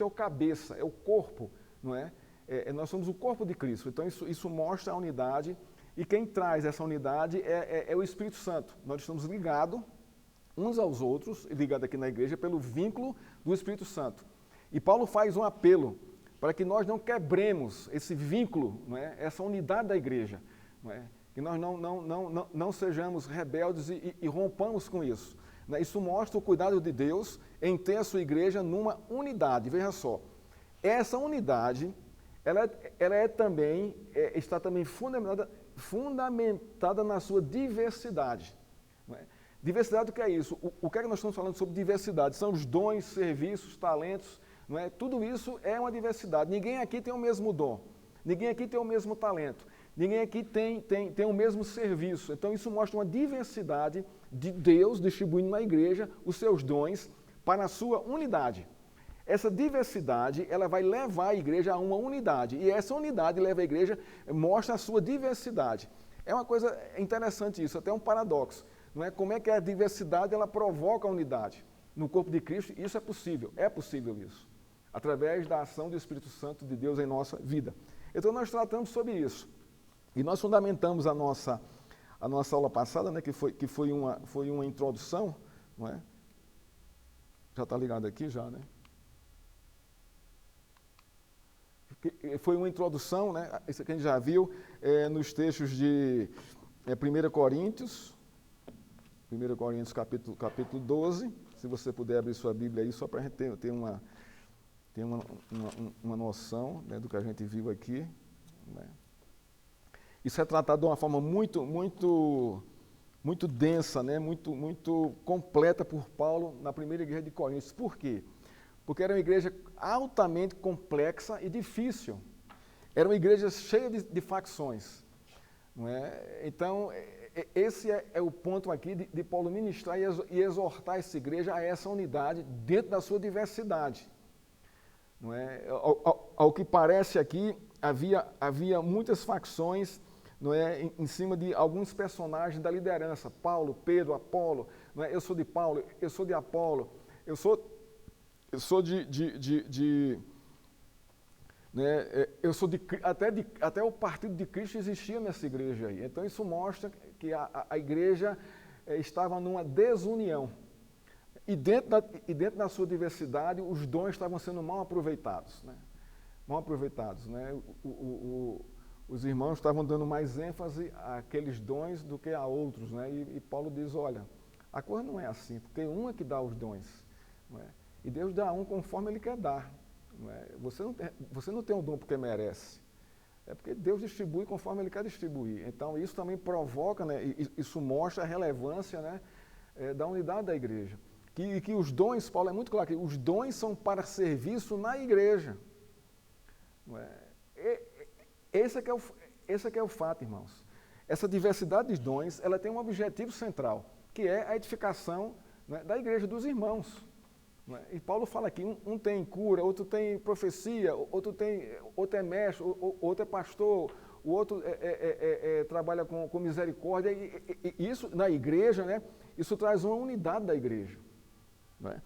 teu cabeça, é o corpo, não é? Nós somos o corpo de Cristo. Então isso mostra a unidade, e quem traz essa unidade é o Espírito Santo. Nós estamos ligados uns aos outros, ligados aqui na igreja, pelo vínculo do Espírito Santo. E Paulo faz um apelo para que nós não quebremos esse vínculo, não é? Essa unidade da igreja, não é? Que nós não sejamos rebeldes e rompamos com isso. Né? Isso mostra o cuidado de Deus em ter a sua igreja numa unidade. Veja só, essa unidade está também fundamentada na sua diversidade. Não é? Diversidade, o que é isso? O que é que nós estamos falando sobre diversidade? São os dons, serviços, talentos, não é? Tudo isso é uma diversidade. Ninguém aqui tem o mesmo dom, ninguém aqui tem o mesmo talento, ninguém aqui tem o mesmo serviço. Então isso mostra uma diversidade de Deus distribuindo na igreja os seus dons para a sua unidade. Essa diversidade, ela vai levar a igreja a uma unidade, e essa unidade leva a igreja, mostra a sua diversidade. É uma coisa interessante isso, até um paradoxo. Não é? Como é que a diversidade ela provoca a unidade? No corpo de Cristo, isso é possível isso, através da ação do Espírito Santo de Deus em nossa vida. Então nós tratamos sobre isso, e nós fundamentamos a nossa aula passada, né, que foi uma introdução, não é? Já está ligado aqui já, né? Foi uma introdução, né? Isso que a gente já viu nos textos de 1 Coríntios capítulo 12, se você puder abrir sua Bíblia aí, só para a gente ter uma noção, né, do que a gente viu aqui. Né? Isso é tratado de uma forma muito densa, né, muito completa por Paulo na primeira igreja de Coríntios. Por quê? Porque era uma igreja altamente complexa e difícil. Era uma igreja cheia de facções. Não é? Então, esse é o ponto aqui de Paulo ministrar e exortar essa igreja a essa unidade dentro da sua diversidade. Não é? Ao que parece aqui, havia muitas facções, não é, em cima de alguns personagens da liderança. Paulo, Pedro, Apolo. Não é? Eu sou de Paulo, eu sou de Apolo, eu sou né, até o partido de Cristo existia nessa igreja aí. Então isso mostra que a igreja estava numa desunião. E dentro da sua diversidade, os dons estavam sendo mal aproveitados. Né? Mal aproveitados. Né? Os irmãos estavam dando mais ênfase àqueles dons do que a outros. Né? E Paulo diz, olha, a coisa não é assim, porque um é que dá os dons. Não é? E Deus dá um conforme Ele quer dar. Não é? Você não tem um dom porque merece. É porque Deus distribui conforme Ele quer distribuir. Então isso também provoca, né, isso mostra a relevância, né, da unidade da igreja. Que os dons, Paulo é muito claro, que os dons são para serviço na igreja. Não é? Esse é que é o fato, irmãos. Essa diversidade de dons, ela tem um objetivo central, que é a edificação, né, da igreja, dos irmãos. E Paulo fala aqui, um tem cura, outro tem profecia, outro é mestre, outro é pastor, o outro trabalha com misericórdia. E isso, na igreja, né, isso traz uma unidade da igreja. Né?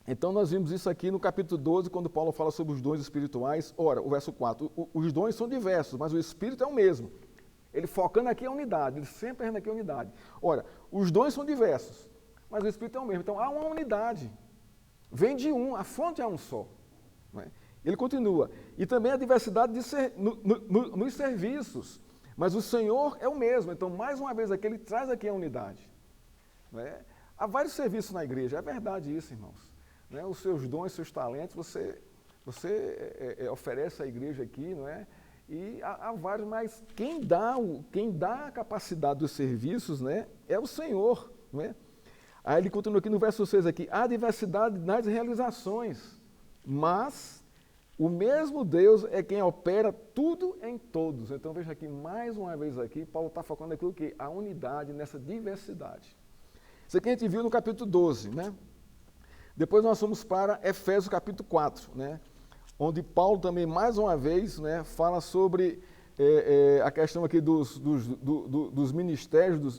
Então nós vimos isso aqui no capítulo 12, quando Paulo fala sobre os dons espirituais. Ora, o verso 4, os dons são diversos, mas o Espírito é o mesmo. Ele focando aqui a unidade, ele sempre errando aqui a unidade. Ora, os dons são diversos, mas o Espírito é o mesmo. Então há uma unidade. Vem de um, a fonte é um só. Não é? Ele continua. E também a diversidade nos serviços. Mas o Senhor é o mesmo. Então, mais uma vez aqui, ele traz aqui a unidade. Não é? Há vários serviços na igreja. É verdade isso, irmãos. Não é? Os seus dons, seus talentos, você oferece à igreja aqui, não é? E há vários, mas quem dá a capacidade dos serviços, né, é o Senhor. Não é? Aí ele continua aqui no verso 6 aqui, há diversidade nas realizações, mas o mesmo Deus é quem opera tudo em todos. Então veja aqui, mais uma vez aqui, Paulo está focando aquilo que a unidade nessa diversidade. Isso aqui a gente viu no capítulo 12, né? Depois nós fomos para Efésios capítulo 4, né? Onde Paulo também, mais uma vez, né, fala sobre a questão aqui dos ministérios,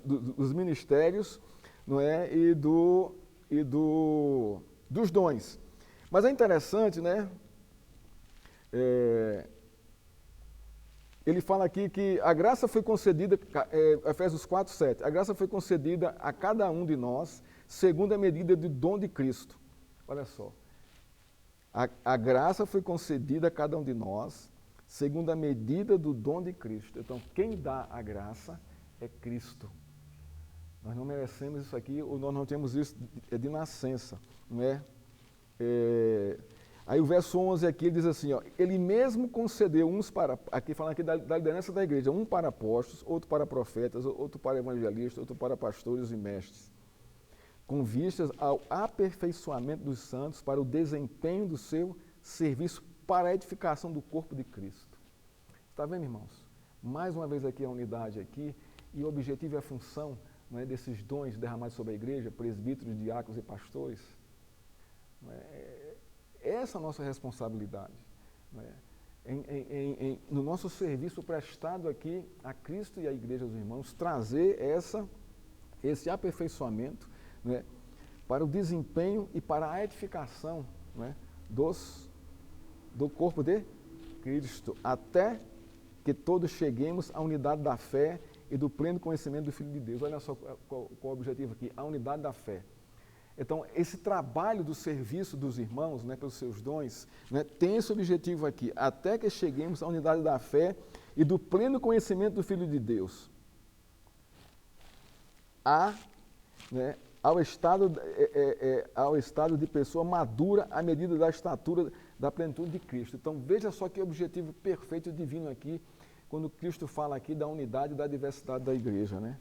não é? E dos dons. Mas é interessante, né, Ele fala aqui que a graça foi concedida, Efésios 4, 7, a graça foi concedida a cada um de nós, segundo a medida do dom de Cristo. Olha só, a graça foi concedida a cada um de nós, segundo a medida do dom de Cristo. Então, quem dá a graça é Cristo. Nós não merecemos isso aqui, ou nós não temos isso de nascença, não é? Aí o verso 11 aqui ele diz assim, ó, ele mesmo concedeu uns para, aqui falando aqui da liderança da igreja, um para apóstolos, outro para profetas, outro para evangelistas, outro para pastores e mestres, com vistas ao aperfeiçoamento dos santos para o desempenho do seu serviço para a edificação do corpo de Cristo. Está vendo, irmãos? Mais uma vez aqui a unidade aqui, e o objetivo e a função, não é, desses dons derramados sobre a igreja, presbíteros, diáconos e pastores. Não é, essa é a nossa responsabilidade. Não é? No nosso serviço prestado aqui a Cristo e à igreja dos irmãos, trazer esse aperfeiçoamento, não é, para o desempenho e para a edificação, não é, do corpo de Cristo, até que todos cheguemos à unidade da fé e do pleno conhecimento do Filho de Deus. Olha só qual o objetivo aqui, a unidade da fé. Então, esse trabalho do serviço dos irmãos, né, pelos seus dons, né, tem esse objetivo aqui, até que cheguemos à unidade da fé e do pleno conhecimento do Filho de Deus. Né, ao estado de pessoa madura à medida da estatura da plenitude de Cristo. Então, veja só que objetivo perfeito e divino aqui, quando Cristo fala aqui da unidade e da diversidade da igreja, né?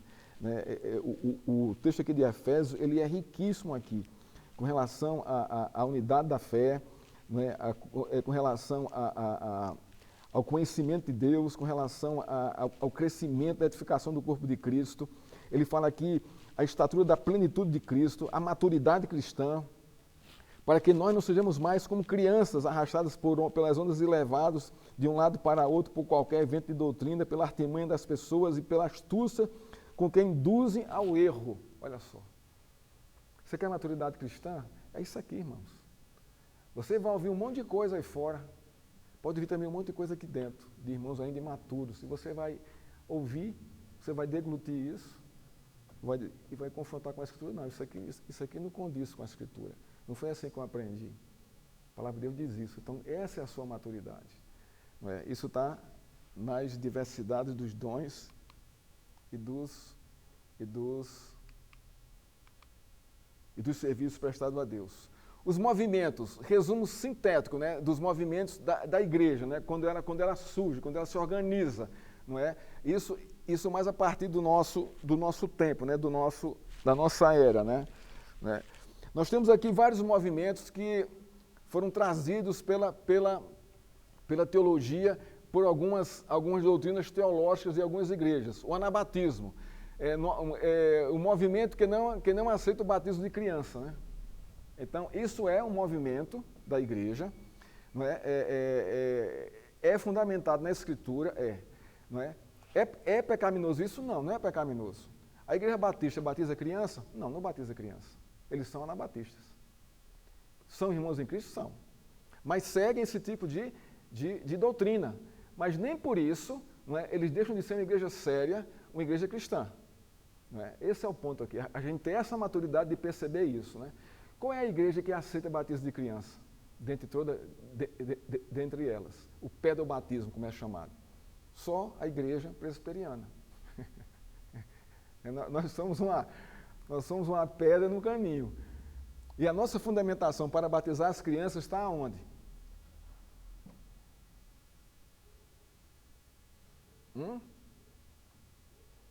O texto aqui de Efésios, ele é riquíssimo aqui, com relação à unidade da fé, né? Com relação ao conhecimento de Deus, com relação ao crescimento, da edificação do corpo de Cristo. Ele fala aqui a estatura da plenitude de Cristo, a maturidade cristã, para que nós não sejamos mais como crianças arrastadas pelas ondas e levados de um lado para outro por qualquer vento de doutrina, pela artimanha das pessoas e pela astúcia com que induzem ao erro. Olha só. Você quer maturidade cristã? É isso aqui, irmãos. Você vai ouvir um monte de coisa aí fora. Pode vir também um monte de coisa aqui dentro, de irmãos ainda imaturos. E você vai ouvir, você vai deglutir isso e vai confrontar com a Escritura. Não, isso aqui não condiz com a Escritura. Não foi assim que eu aprendi. A palavra de Deus diz isso. Então, essa é a sua maturidade. Não é? Isso está nas diversidades dos dons e dos serviços prestados a Deus. Os movimentos, resumo sintético, né, dos movimentos da igreja, né, quando ela surge, quando ela se organiza, não é? Isso mais a partir do nosso tempo, né, da nossa era, né? Nós temos aqui vários movimentos que foram trazidos pela teologia, por algumas doutrinas teológicas de algumas igrejas. O anabatismo, o movimento que não aceita o batismo de criança, né? Então, isso é um movimento da igreja, não é? É fundamentado na Escritura, não é? É pecaminoso isso? Não é pecaminoso. A igreja batista batiza criança? Não batiza criança. Eles são anabatistas. São irmãos em Cristo? São. Mas seguem esse tipo de doutrina. Mas nem por isso, não é, eles deixam de ser uma igreja séria, uma igreja cristã. Não é? Esse é o ponto aqui. A gente tem essa maturidade de perceber isso. Né? Qual é a igreja que aceita batismo de criança? Dentre elas. O pedobatismo, como é chamado. Só a igreja presbiteriana. Nós somos uma pedra no caminho. E a nossa fundamentação para batizar as crianças está aonde?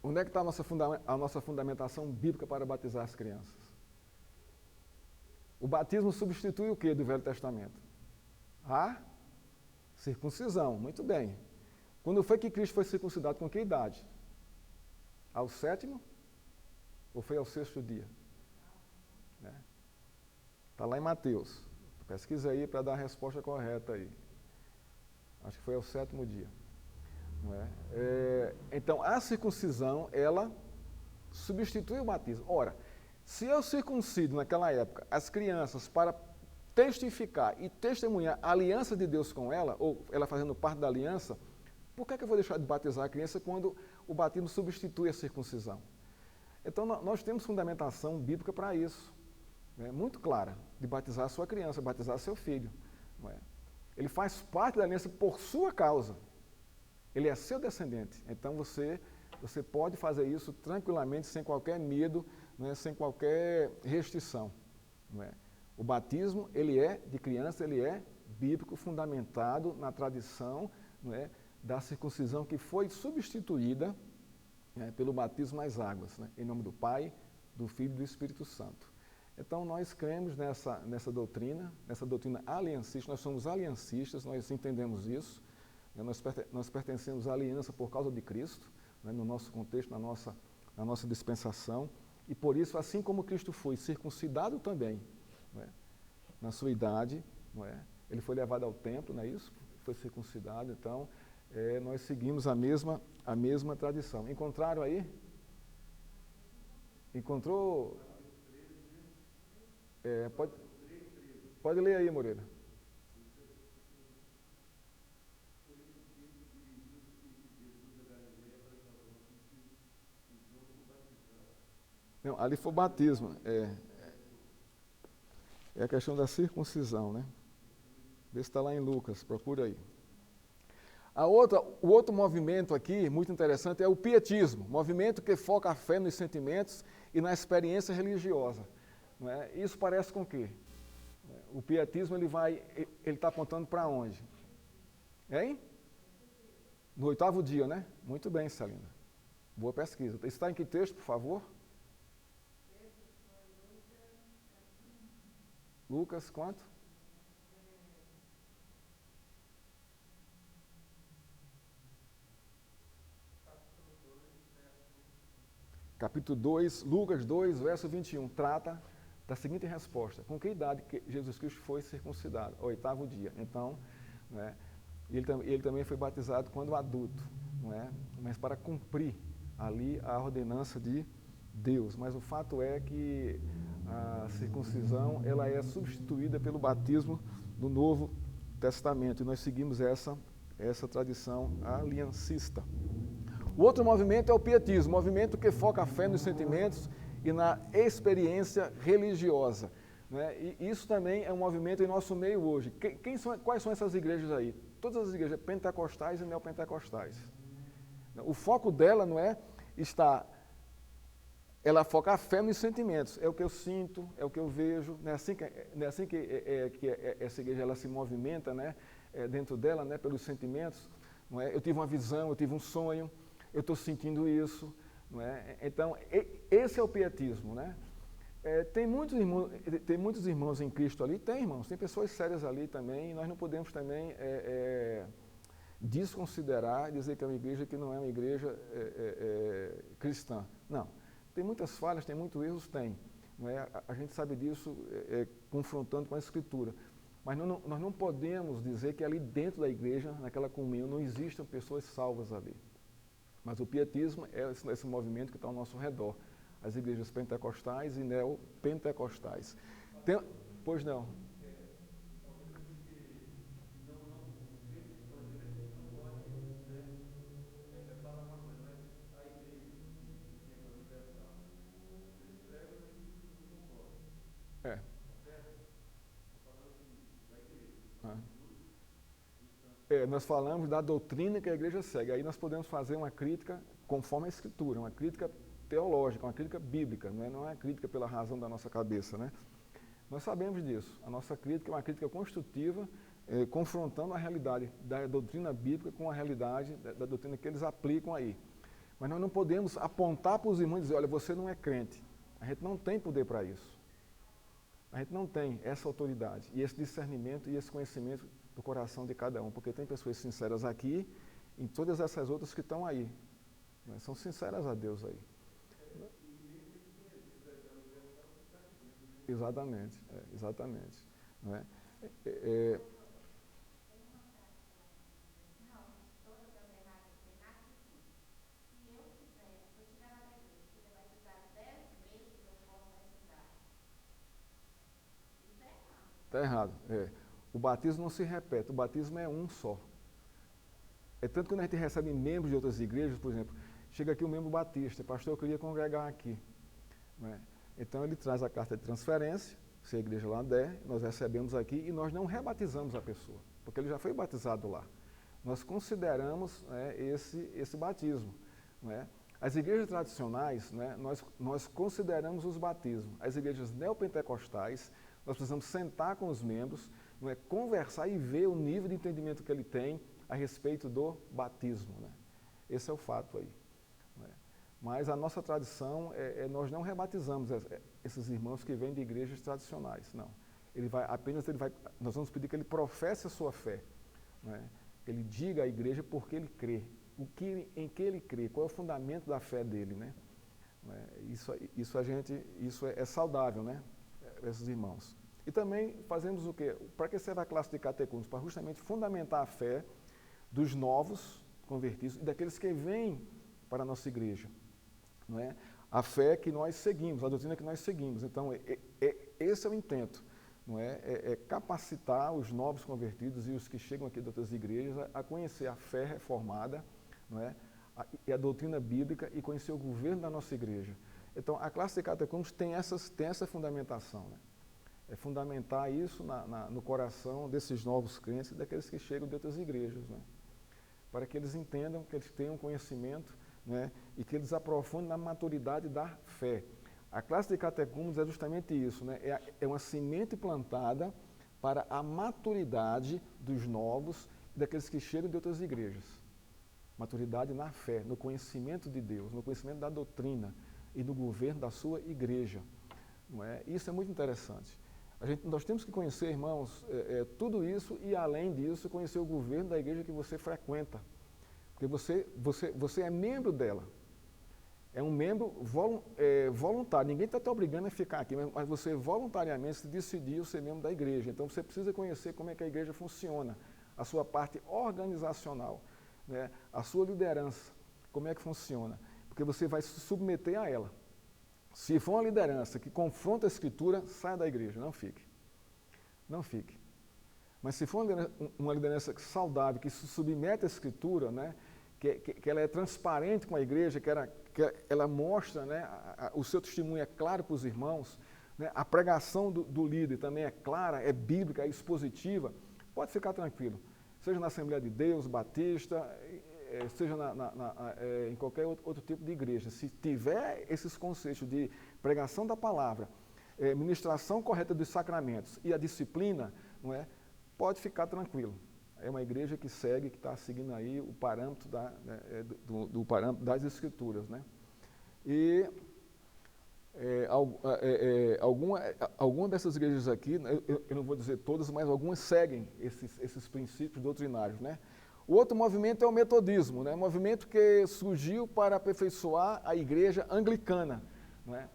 Onde é que está a nossa fundamentação bíblica para batizar as crianças? O batismo substitui o que do Velho Testamento? A circuncisão. Muito bem. Quando foi que Cristo foi circuncidado? Com que idade? Ao 7º? Ou foi ao 6º dia? Está lá em Mateus. Pesquisa aí para dar a resposta correta aí. Acho que foi ao 7º dia. Não é? Então, a circuncisão, ela substitui o batismo. Ora, se eu circuncido naquela época as crianças para testificar e testemunhar a aliança de Deus com ela, ou ela fazendo parte da aliança, por que eu vou deixar de batizar a criança quando o batismo substitui a circuncisão? Então, nós temos fundamentação bíblica para isso, né, muito clara, de batizar a sua criança, batizar seu filho. Não é? Ele faz parte da aliança por sua causa. Ele é seu descendente. Então, você pode fazer isso tranquilamente, sem qualquer medo, não é, sem qualquer restrição. Não é? O batismo, ele é de criança, ele é bíblico, fundamentado na tradição, não é, da circuncisão que foi substituída, né, pelo batismo nas águas, né, em nome do Pai, do Filho e do Espírito Santo. Então, nós cremos nessa doutrina aliancista, nós somos aliancistas, nós entendemos isso, né, nós pertencemos à aliança por causa de Cristo, né, no nosso contexto, na nossa dispensação, e por isso, assim como Cristo foi circuncidado também, não é, na sua idade, não é, ele foi levado ao templo, não é isso? Foi circuncidado, então, nós seguimos a mesma tradição. Encontraram aí? Encontrou? Pode ler aí, Moreira. Não, ali foi o batismo. É a questão da circuncisão, né? Vê se está lá em Lucas, procura aí. O outro movimento aqui, muito interessante, é o pietismo, movimento que foca a fé nos sentimentos e na experiência religiosa. Não é? Isso parece com o quê? O pietismo ele está apontando para onde? Hein? No 8º dia, né? Muito bem, Celina. Boa pesquisa. Está em que texto, por favor? Lucas, quanto? Capítulo 2, Lucas 2, verso 21, trata da seguinte resposta: com que idade que Jesus Cristo foi circuncidado? Ao 8º dia. Então, né, ele também foi batizado quando adulto, não é? Mas para cumprir ali a ordenança de Deus. Mas o fato é que a circuncisão ela é substituída pelo batismo do Novo Testamento, e nós seguimos essa tradição aliancista. O outro movimento é o pietismo, movimento que foca a fé nos sentimentos e na experiência religiosa. Né? E isso também é um movimento em nosso meio hoje. Quais são essas igrejas aí? Todas as igrejas pentecostais e neopentecostais. O foco dela não é ela foca a fé nos sentimentos. É o que eu sinto, é o que eu vejo. Não é assim que essa igreja ela se movimenta, né? Dentro dela, né? Pelos sentimentos. Não é? Eu tive uma visão, eu tive um sonho, eu estou sentindo isso. Não é? Então, esse é o pietismo. Né? Tem muitos irmãos em Cristo ali? Tem, irmãos. Tem pessoas sérias ali também. E nós não podemos também desconsiderar, dizer que é uma igreja que não é uma igreja cristã. Não. Tem muitas falhas, tem muitos erros? Tem. Não é? A gente sabe disso confrontando com a Escritura. Mas nós não podemos dizer que ali dentro da igreja, naquela comunhão, não existam pessoas salvas ali. Mas o pietismo é esse movimento que está ao nosso redor. As igrejas pentecostais e neopentecostais. Pois não. Nós falamos da doutrina que a igreja segue. Aí nós podemos fazer uma crítica conforme a Escritura, uma crítica teológica, uma crítica bíblica, não é uma crítica pela razão da nossa cabeça. Né? Nós sabemos disso. A nossa crítica é uma crítica construtiva, confrontando a realidade da doutrina bíblica com a realidade da doutrina que eles aplicam aí. Mas nós não podemos apontar para os irmãos e dizer, olha, você não é crente. A gente não tem poder para isso. A gente não tem essa autoridade e esse discernimento e esse conhecimento do coração de cada um, porque tem pessoas sinceras aqui e todas essas outras que estão aí. Né? São sinceras a Deus aí. Exatamente, exatamente. Não é? Está errado. O batismo não se repete, o batismo é um só. É tanto que quando a gente recebe membros de outras igrejas, por exemplo, chega aqui um membro batista, pastor, eu queria congregar aqui. Né? Então ele traz a carta de transferência, se a igreja lá der, nós recebemos aqui e nós não rebatizamos a pessoa, porque ele já foi batizado lá. Nós consideramos, né, esse batismo. Né? As igrejas tradicionais, né, nós consideramos os batismos. As igrejas neopentecostais, nós precisamos sentar com os membros, né, conversar e ver o nível de entendimento que ele tem a respeito do batismo. Né? Esse é o fato aí. Né? Mas a nossa tradição, nós não rebatizamos esses irmãos que vêm de igrejas tradicionais, não. Nós vamos pedir que ele professe a sua fé. Né? Ele diga à igreja por que ele crê, em que ele crê, qual é o fundamento da fé dele. Né? Isso é saudável, né? Esses irmãos. E também fazemos o quê? Para que você vai classe de catecúmenos? Para justamente fundamentar a fé dos novos convertidos e daqueles que vêm para a nossa igreja. Não é? A fé que nós seguimos, a doutrina que nós seguimos. Então, esse é o intento. Não é capacitar os novos convertidos e os que chegam aqui de outras igrejas a conhecer a fé reformada, não é? E a doutrina bíblica e conhecer o governo da nossa igreja. Então, a classe de catecúmenos tem essa fundamentação. Né? É fundamentar isso no coração desses novos crentes e daqueles que chegam de outras igrejas, né? Para que eles entendam, que eles tenham conhecimento, né? E que eles aprofundem na maturidade da fé. A classe de catecúmenos é justamente isso, né? É uma semente plantada para a maturidade dos novos e daqueles que chegam de outras igrejas. Maturidade na fé, no conhecimento de Deus, no conhecimento da doutrina e do governo da sua igreja. Não é? Isso é muito interessante. Nós temos que conhecer, irmãos, tudo isso e, além disso, conhecer o governo da igreja que você frequenta. Porque você é membro dela. É um membro voluntário. Ninguém está te obrigando a ficar aqui, mas você voluntariamente decidiu ser membro da igreja. Então, você precisa conhecer como é que a igreja funciona, a sua parte organizacional, né? A sua liderança, como é que funciona. Porque você vai se submeter a ela. Se for uma liderança que confronta a Escritura, saia da igreja, não fique. Não fique. Mas se for uma liderança saudável, que se submete à Escritura, né, que ela é transparente com a igreja, que ela mostra, né, o seu testemunho é claro para os irmãos, né, a pregação do líder também é clara, é bíblica, é expositiva, pode ficar tranquilo. Seja na Assembleia de Deus, Batista, seja em qualquer outro tipo de igreja. Se tiver esses conceitos de pregação da palavra, ministração correta dos sacramentos e a disciplina, não é, pode ficar tranquilo. É uma igreja que segue, que está seguindo aí o parâmetro do parâmetro das Escrituras. Né? E alguma dessas igrejas aqui, eu não vou dizer todas, mas algumas seguem esses princípios doutrinários. Né? O outro movimento é o metodismo, né? Um movimento que surgiu para aperfeiçoar a igreja anglicana. Não é?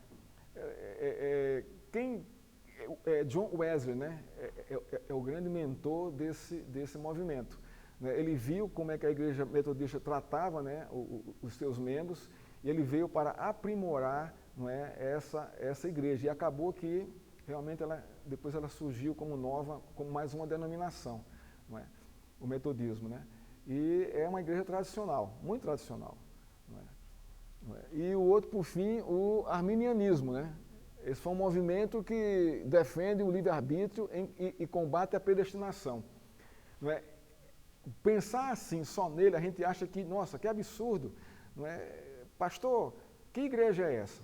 John Wesley, né? É o grande mentor desse movimento. Né? Ele viu como é que a igreja metodista tratava, né, os seus membros e ele veio para aprimorar, não é, essa igreja. E acabou que realmente depois ela surgiu como mais uma denominação, não é? O metodismo. Né? E é uma igreja tradicional, muito tradicional. Não é? E o outro, por fim, o arminianismo. Né? Esse foi um movimento que defende o livre-arbítrio e combate a predestinação. Não é? Pensar assim, só nele, a gente acha que, nossa, que absurdo. Não é? Pastor, que igreja é essa?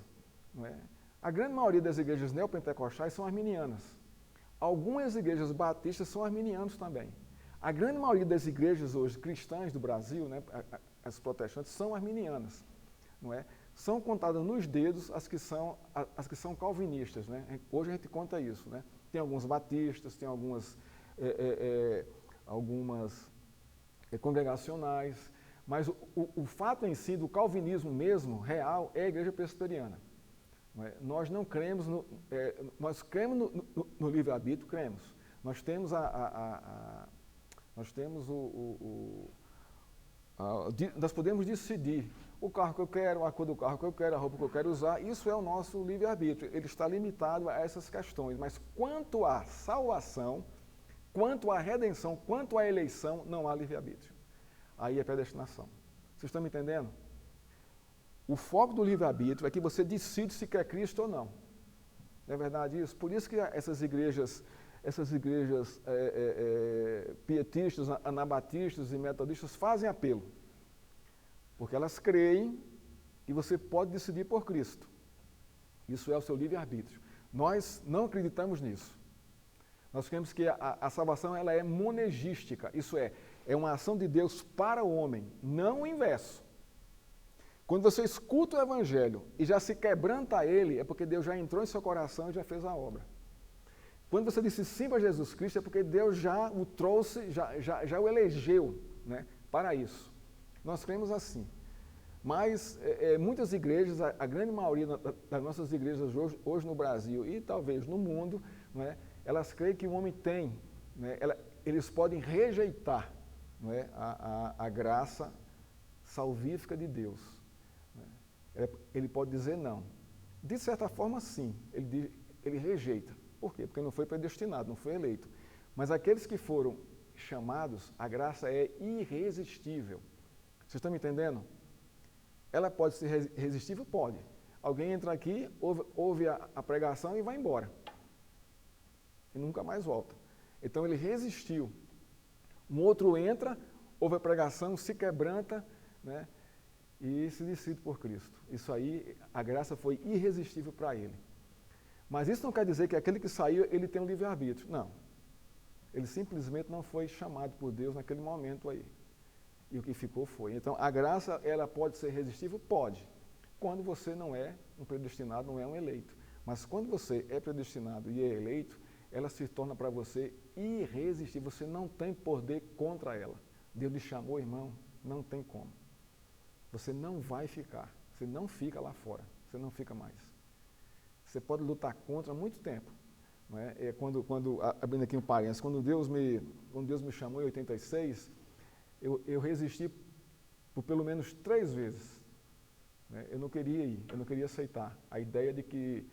Não é? A grande maioria das igrejas neopentecostais são arminianas. Algumas igrejas batistas são arminianos também. A grande maioria das igrejas hoje cristãs do Brasil, né, as protestantes, são arminianas. Não é? São contadas nos dedos as que são calvinistas. Né? Hoje a gente conta isso. Né? Tem alguns batistas, tem algumas congregacionais, mas o fato em si do calvinismo mesmo, real, é a igreja presbiteriana. Não é? Nós não cremos, nós cremos no livre-arbítrio, cremos. Nós temos nós podemos decidir o carro que eu quero, a cor do carro que eu quero, a roupa que eu quero usar. Isso é o nosso livre-arbítrio. Ele está limitado a essas questões. Mas quanto à salvação, quanto à redenção, quanto à eleição, não há livre-arbítrio. Aí é predestinação. Vocês estão me entendendo? O foco do livre-arbítrio é que você decide se quer Cristo ou não. Não é verdade isso? Por isso que essas igrejas pietistas, anabatistas e metodistas fazem apelo. Porque elas creem que você pode decidir por Cristo. Isso é o seu livre-arbítrio. Nós não acreditamos nisso. Nós cremos que a salvação ela é monergística, isso é uma ação de Deus para o homem, não o inverso. Quando você escuta o Evangelho e já se quebranta a ele, é porque Deus já entrou em seu coração e já fez a obra. Quando você disse sim para Jesus Cristo, é porque Deus já o trouxe, já o elegeu, né, para isso. Nós cremos assim. Mas muitas igrejas, a grande maioria das nossas igrejas hoje no Brasil e talvez no mundo, não é, elas creem que o homem tem, né, eles podem rejeitar, não é, a graça salvífica de Deus. Né? Ele pode dizer não. De certa forma, sim, ele rejeita. Por quê? Porque não foi predestinado, não foi eleito. Mas aqueles que foram chamados, a graça é irresistível. Vocês estão me entendendo? Ela pode ser resistível? Pode. Alguém entra aqui, ouve a pregação e vai embora. E nunca mais volta. Então ele resistiu. Um outro entra, ouve a pregação, se quebranta, né, e se decide por Cristo. Isso aí, a graça foi irresistível para ele. Mas isso não quer dizer que aquele que saiu, ele tem um livre-arbítrio. Não. Ele simplesmente não foi chamado por Deus naquele momento aí. E o que ficou foi. Então, a graça, ela pode ser resistível? Pode. Quando você não é um predestinado, não é um eleito. Mas quando você é predestinado e é eleito, ela se torna para você irresistível. Você não tem poder contra ela. Deus lhe chamou, irmão, não tem como. Você não vai ficar. Você não fica lá fora. Você não fica mais. Você pode lutar contra há muito tempo. Não é? Abrindo aqui um parênteses, quando Deus me chamou em 86, eu resisti por pelo menos 3 vezes. Né? Eu não queria ir, eu não queria aceitar a ideia de que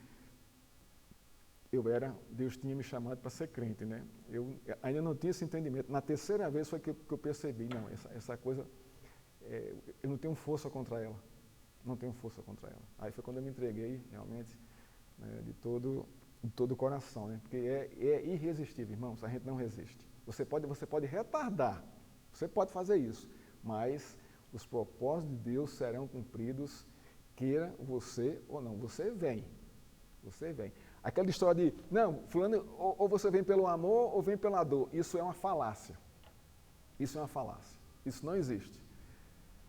Deus tinha me chamado para ser crente. Né? Eu ainda não tinha esse entendimento. Na 3ª vez foi que eu percebi, não, essa coisa, eu não tenho força contra ela. Não tenho força contra ela. Aí foi quando eu me entreguei, realmente, né, de todo o coração. Né? Porque é irresistível, irmãos, a gente não resiste. Você pode retardar. Você pode fazer isso, mas os propósitos de Deus serão cumpridos, queira você ou não. Você vem. Aquela história de, não, fulano, ou você vem pelo amor ou vem pela dor. Isso é uma falácia. Isso não existe.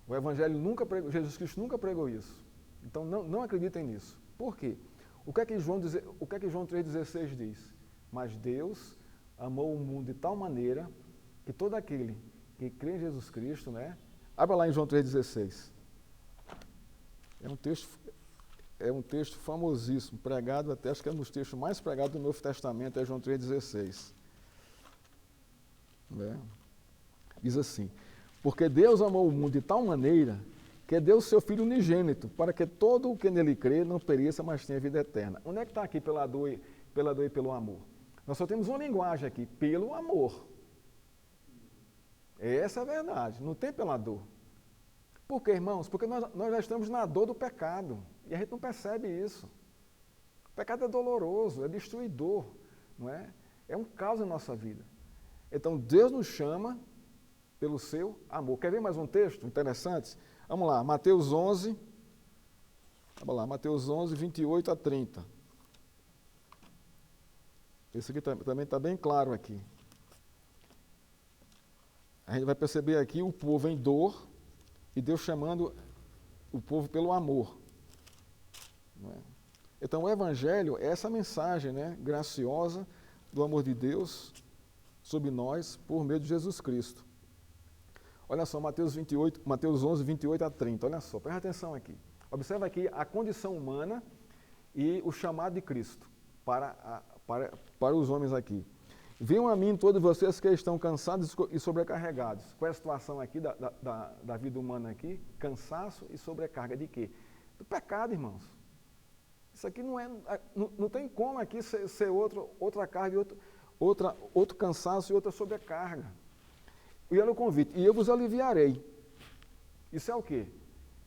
O Evangelho nunca pregou, Jesus Cristo nunca pregou isso. Então não acreditem nisso. Por quê? O que é que João 3,16 diz? Mas Deus amou o mundo de tal maneira que todo aquele que crê em Jesus Cristo, né? Abra lá em João 3,16. É um texto famosíssimo, pregado até, acho que é um dos textos mais pregados do Novo Testamento, é João 3,16. Né? Diz assim, porque Deus amou o mundo de tal maneira que deu o seu Filho unigênito, para que todo o que nele crê não pereça, mas tenha vida eterna. Onde é que está aqui pela dor e pelo amor? Nós só temos uma linguagem aqui, pelo amor. Essa é a verdade, não tem pela dor. Por quê, irmãos? Porque nós já estamos na dor do pecado e a gente não percebe isso. O pecado é doloroso, é destruidor, não é? É um caos na nossa vida. Então Deus nos chama pelo seu amor. Quer ver mais um texto interessante? Vamos lá, Mateus 11, 28 a 30. Esse aqui também está bem claro aqui. A gente vai perceber aqui o povo em dor e Deus chamando o povo pelo amor. Não é? Então, o Evangelho é essa mensagem, né, graciosa do amor de Deus sobre nós por meio de Jesus Cristo. Olha só, Mateus 11, 28 a 30. Olha só, presta atenção aqui. Observa aqui a condição humana e o chamado de Cristo para os homens aqui. Venham a mim todos vocês que estão cansados e sobrecarregados. Qual é a situação aqui da vida humana aqui? Cansaço e sobrecarga de quê? Do pecado, irmãos. Isso aqui não tem como aqui ser outra carga, outro cansaço e outra sobrecarga. E olha o convite, e eu vos aliviarei. Isso é o quê?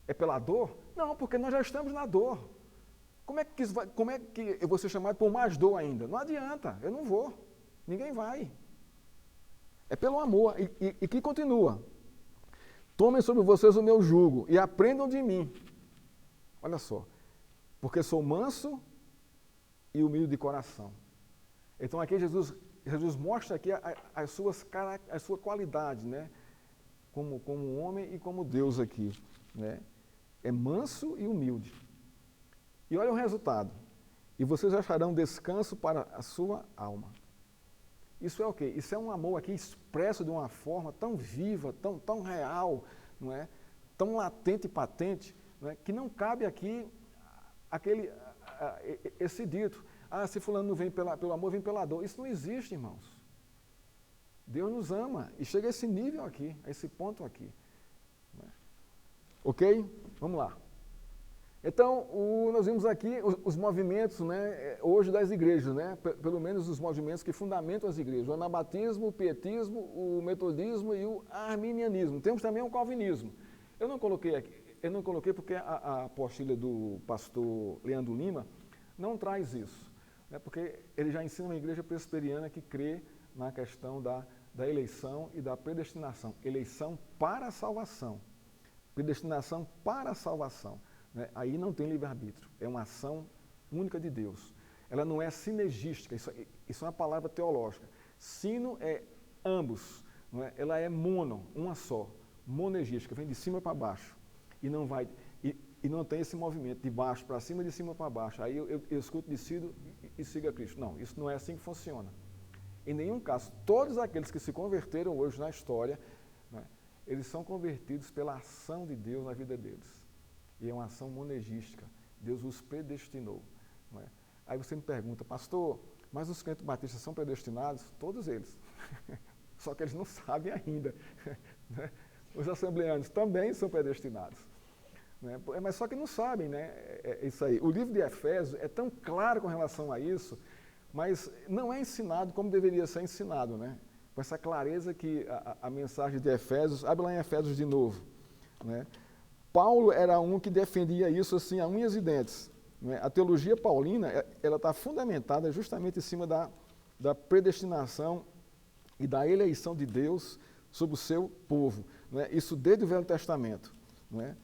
É pela dor? Não, porque nós já estamos na dor. Como é que eu vou ser chamado por mais dor ainda? Não adianta, eu não vou. Ninguém vai. É pelo amor. E que continua. Tomem sobre vocês o meu jugo e aprendam de mim. Olha só. Porque sou manso e humilde de coração. Então aqui Jesus mostra aqui a sua qualidade, né? Como homem e como Deus aqui, né? É manso e humilde. E olha o resultado. E vocês acharão descanso para a sua alma. Isso é o quê? Isso é um amor aqui expresso de uma forma tão viva, tão real, não é? Tão latente e patente, não é? Que não cabe aqui esse dito. Se fulano não vem pelo amor, vem pela dor. Isso não existe, irmãos. Deus nos ama e chega a esse nível aqui, a esse ponto aqui. Ok? Vamos lá. Então, nós vimos aqui os movimentos, né, hoje das igrejas, né, pelo menos os movimentos que fundamentam as igrejas, o anabatismo, o pietismo, o metodismo e o arminianismo. Temos também o calvinismo. Eu não coloquei porque a apostila do pastor Leandro Lima não traz isso, né, porque ele já ensina uma igreja presbiteriana que crê na questão da eleição e da predestinação. Eleição para a salvação. Predestinação para a salvação. Né? Aí não tem livre-arbítrio, é uma ação única de Deus. Ela não é sinergística, isso é uma palavra teológica. Sino é ambos, não é? Ela é mono, uma só, monergística, vem de cima para baixo. E não tem esse movimento de baixo para cima, de cima para baixo. Aí eu escuto, decido e sigo a Cristo. Não, isso não é assim que funciona. Em nenhum caso, todos aqueles que se converteram hoje na história, né, eles são convertidos pela ação de Deus na vida deles. E é uma ação monergística. Deus os predestinou. Não é? Aí você me pergunta, pastor, mas os crentes batistas são predestinados? Todos eles. Só que eles não sabem ainda. Né? Os assembleanos também são predestinados. Né? Mas só que não sabem, né? Isso aí. O livro de Efésios é tão claro com relação a isso, mas não é ensinado como deveria ser ensinado, né? Com essa clareza que a mensagem de Efésios, abre lá em Efésios de novo, né? Paulo era um que defendia isso assim a unhas e dentes. Né? A teologia paulina ela está fundamentada justamente em cima da predestinação e da eleição de Deus sobre o seu povo. Né? Isso desde o Velho Testamento. Né?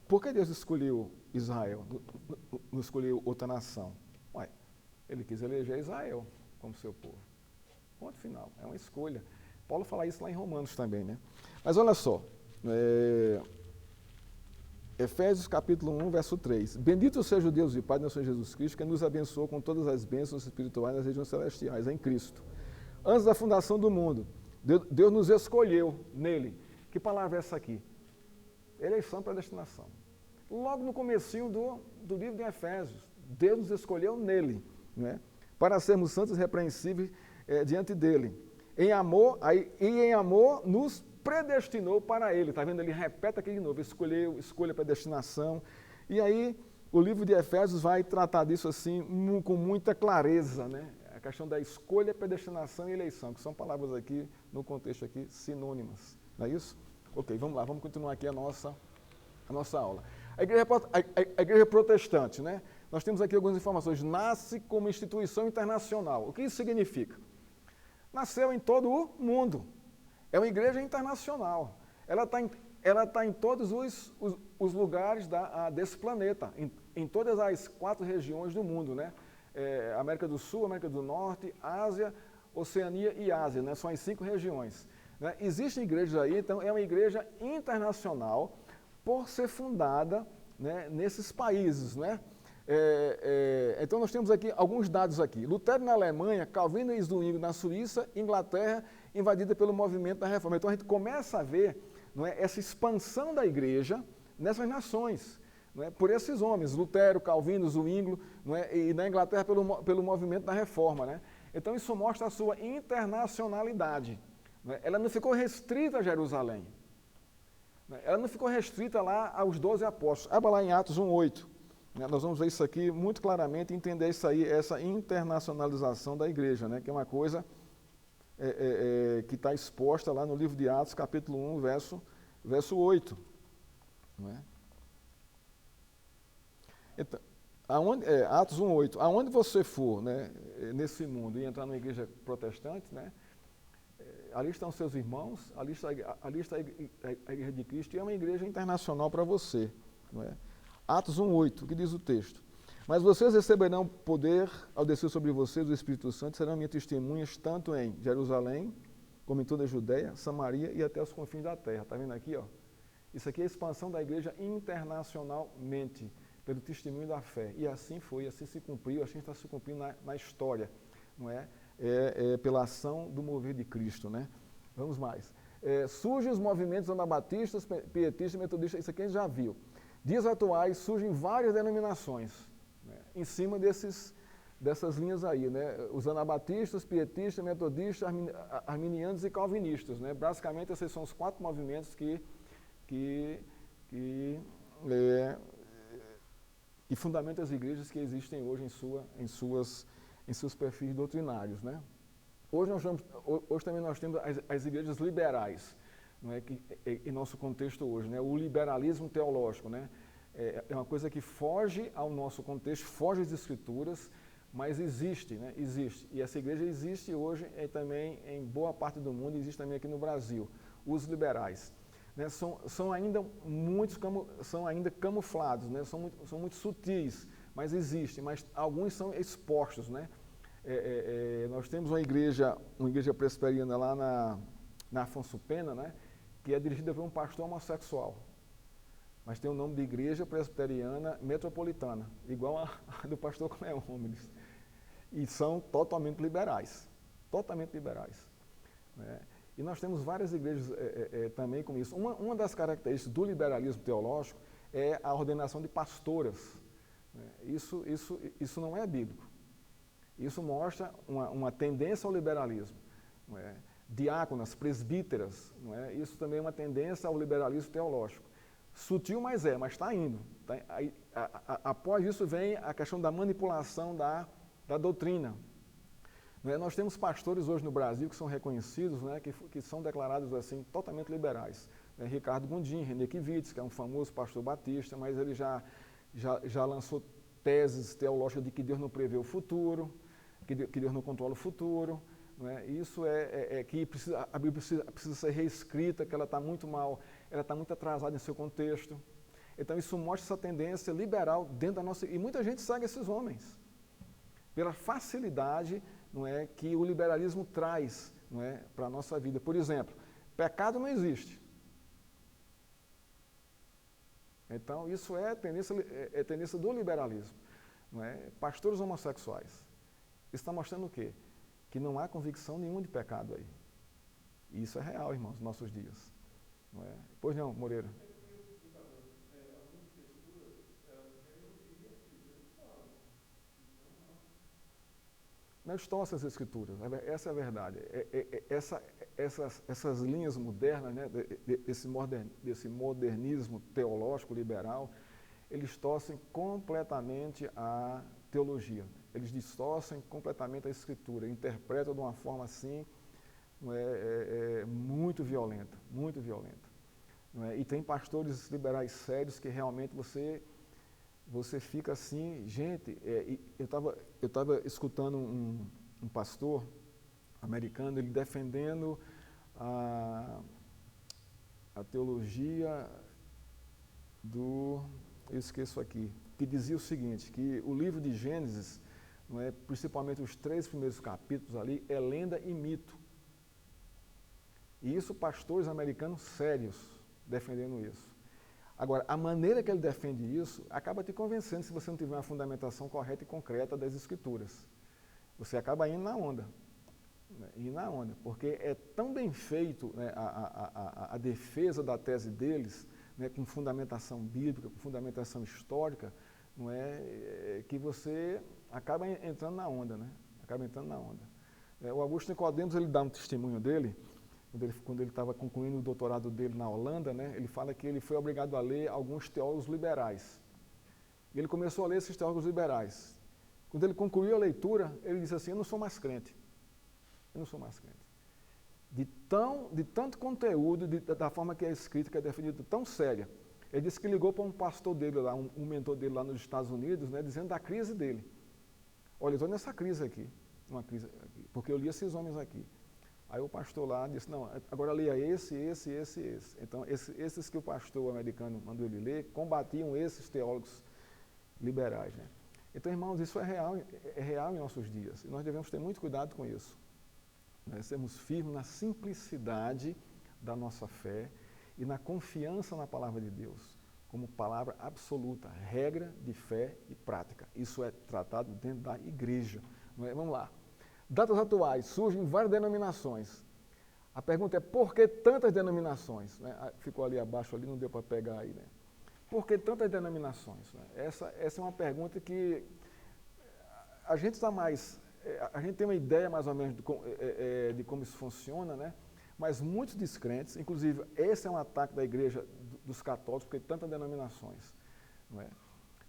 Por que Deus escolheu Israel? Não escolheu outra nação? Ué, ele quis eleger Israel como seu povo. Ponto final. É uma escolha. Paulo fala isso lá em Romanos também. Né? Mas olha só. Efésios capítulo 1, verso 3. Bendito seja o Deus e Pai de nosso Senhor Jesus Cristo, que nos abençoou com todas as bênçãos espirituais nas regiões celestiais, em Cristo. Antes da fundação do mundo, Deus nos escolheu nele. Que palavra é essa aqui? Eleição para destinação. Logo no comecinho do livro de Efésios, Deus nos escolheu nele, né? Para sermos santos e repreensíveis diante dele. Em amor nos predestinou para ele, está vendo? Ele repete aqui de novo, escolha predestinação. E aí o livro de Efésios vai tratar disso assim com muita clareza, né? A questão da escolha, predestinação e eleição, que são palavras aqui, no contexto aqui, sinônimas. Não é isso? Ok, vamos lá, vamos continuar aqui a nossa aula. A igreja protestante, né? Nós temos aqui algumas informações. Nasce como instituição internacional. O que isso significa? Nasceu em todo o mundo. É uma igreja internacional. Ela está em todos os lugares desse planeta, em todas as 4 regiões do mundo, né? América do Sul, América do Norte, Ásia, Oceania e Ásia, né? São as 5 regiões. Né? Existem igrejas aí, então é uma igreja internacional por ser fundada, né, nesses países, né? Então nós temos aqui alguns dados aqui. Lutero na Alemanha, Calvino e Zwingli na Suíça, Inglaterra invadida pelo movimento da Reforma. Então a gente começa a ver, não é, essa expansão da igreja nessas nações, não é, por esses homens, Lutero, Calvino, Zwingli, não é, e na Inglaterra pelo movimento da Reforma. Né? Então isso mostra a sua internacionalidade. Né? Ela não ficou restrita a Jerusalém. Né? Ela não ficou restrita lá aos 12 apóstolos. Abra lá em Atos 1:8. Né? Nós vamos ver isso aqui muito claramente, entender isso aí, essa internacionalização da igreja, né? Que é uma coisa que está exposta lá no livro de Atos, capítulo 1, verso 8. Não é? Então, Atos 1:8. Aonde você for, né, nesse mundo e entrar numa igreja protestante, né, ali estão seus irmãos, ali está a igreja de Cristo, e é uma igreja internacional para você. Não é? Atos 1:8, que diz o texto. Mas vocês receberão poder ao descer sobre vocês o Espírito Santo, serão minhas testemunhas tanto em Jerusalém, como em toda a Judéia, Samaria e até os confins da terra. Está vendo aqui? Ó? Isso aqui é a expansão da igreja internacionalmente, pelo testemunho da fé. E assim foi, assim se cumpriu, assim está se cumprindo na história. Não é? Pela ação do mover de Cristo. Né? Vamos mais. Surgem os movimentos anabatistas, pietistas, metodistas, isso aqui a gente já viu. Dias atuais surgem várias denominações, né, em cima dessas linhas aí, né, os anabatistas, pietistas, metodistas, arminianos e calvinistas. Né, basicamente, esses são os 4 movimentos que fundamentam as igrejas que existem hoje em seus perfis doutrinários. Né. Hoje também nós temos as igrejas liberais, não é, que em nosso contexto hoje, né, o liberalismo teológico, né, é uma coisa que foge ao nosso contexto, foge às escrituras, mas existe, né, existe. E essa igreja existe hoje também em boa parte do mundo, existe também aqui no Brasil, os liberais. Né, são ainda camuflados, né, são muito sutis, mas existem, mas alguns são expostos. Né. Nós temos uma igreja presbiteriana lá na Afonso Pena, né, que é dirigida por um pastor homossexual, mas tem o nome de Igreja Presbiteriana Metropolitana, igual a do pastor Cleômenes, e são totalmente liberais, né? E nós temos várias igrejas também com isso. Uma das características do liberalismo teológico é a ordenação de pastoras. Né? Isso não é bíblico. Isso mostra uma tendência ao liberalismo. Não é? Diáconas, presbíteras, não é? Isso também é uma tendência ao liberalismo teológico. Sutil, mas está indo. Após isso vem a questão da manipulação da doutrina. Não é? Nós temos pastores hoje no Brasil que são reconhecidos, né, que são declarados assim totalmente liberais. Né? Ricardo Gondim, René Kivitz, que é um famoso pastor batista, mas ele já lançou teses teológicas de que Deus não prevê o futuro, que Deus não controla o futuro. Não é? Isso que a Bíblia precisa ser reescrita, que ela está muito mal, ela está muito atrasada em seu contexto. Então isso mostra essa tendência liberal dentro da nossa... E muita gente segue esses homens, pela facilidade, não é, que o liberalismo traz, não é, para a nossa vida. Por exemplo, pecado não existe. Então isso é tendência do liberalismo. Não é? Pastores homossexuais. Isso está mostrando o quê? Que não há convicção nenhuma de pecado aí. E isso é real, irmãos, nos nossos dias. Não é? Pois não, Moreira? Algumas escrituras, elas querem irrestrito, eles falam. Então, Não estão essas escrituras, essa é a verdade. Essas linhas modernas, né, desse modernismo teológico liberal, eles torcem completamente a teologia. Eles distorcem completamente a escritura, interpretam de uma forma assim, muito violenta, muito violenta. Não é? E tem pastores liberais sérios que realmente você fica assim, gente. Eu estava escutando um pastor americano, ele defendendo a teologia eu esqueço aqui, que dizia o seguinte, que o livro de Gênesis, não é, principalmente os 3 primeiros capítulos ali, é lenda e mito. E isso pastores americanos sérios defendendo isso. Agora, a maneira que ele defende isso acaba te convencendo se você não tiver uma fundamentação correta e concreta das escrituras. Você acaba indo na onda. Porque é tão bem feito, né, a defesa da tese deles, né, com fundamentação bíblica, com fundamentação histórica, não é, que você acaba entrando na onda, né? Acaba entrando na onda. O Augusto Nicodemos, ele dá um testemunho dele, quando ele estava concluindo o doutorado dele na Holanda, né, ele fala que ele foi obrigado a ler alguns teólogos liberais. E ele começou a ler esses teólogos liberais. Quando ele concluiu a leitura, ele disse assim, eu não sou mais crente. Eu não sou mais crente. De tanto conteúdo, da forma que é escrito, que é definido, tão séria. Ele disse que ligou para um pastor dele lá, um mentor dele lá nos Estados Unidos, né, dizendo da crise dele. Olha, eu estou nessa crise aqui, porque eu li esses homens aqui. Aí o pastor lá disse, não, agora leia esse. Então, esses que o pastor americano mandou ele ler, combatiam esses teólogos liberais, né? Então, irmãos, isso é real em nossos dias. E nós devemos ter muito cuidado com isso. Nós sermos firmes na simplicidade da nossa fé e na confiança na palavra de Deus, como palavra absoluta, regra de fé e prática. Isso é tratado dentro da igreja. Não é? Vamos lá. Datas atuais, surgem várias denominações. A pergunta é, por que tantas denominações? Né? Ficou ali abaixo, ali não deu para pegar aí, né? Por que tantas denominações? Né? Essa é uma pergunta que a gente tem uma ideia mais ou menos de como isso funciona, né? Mas muitos descrentes, inclusive esse é um ataque da igreja dos católicos, porque tantas denominações. Não é?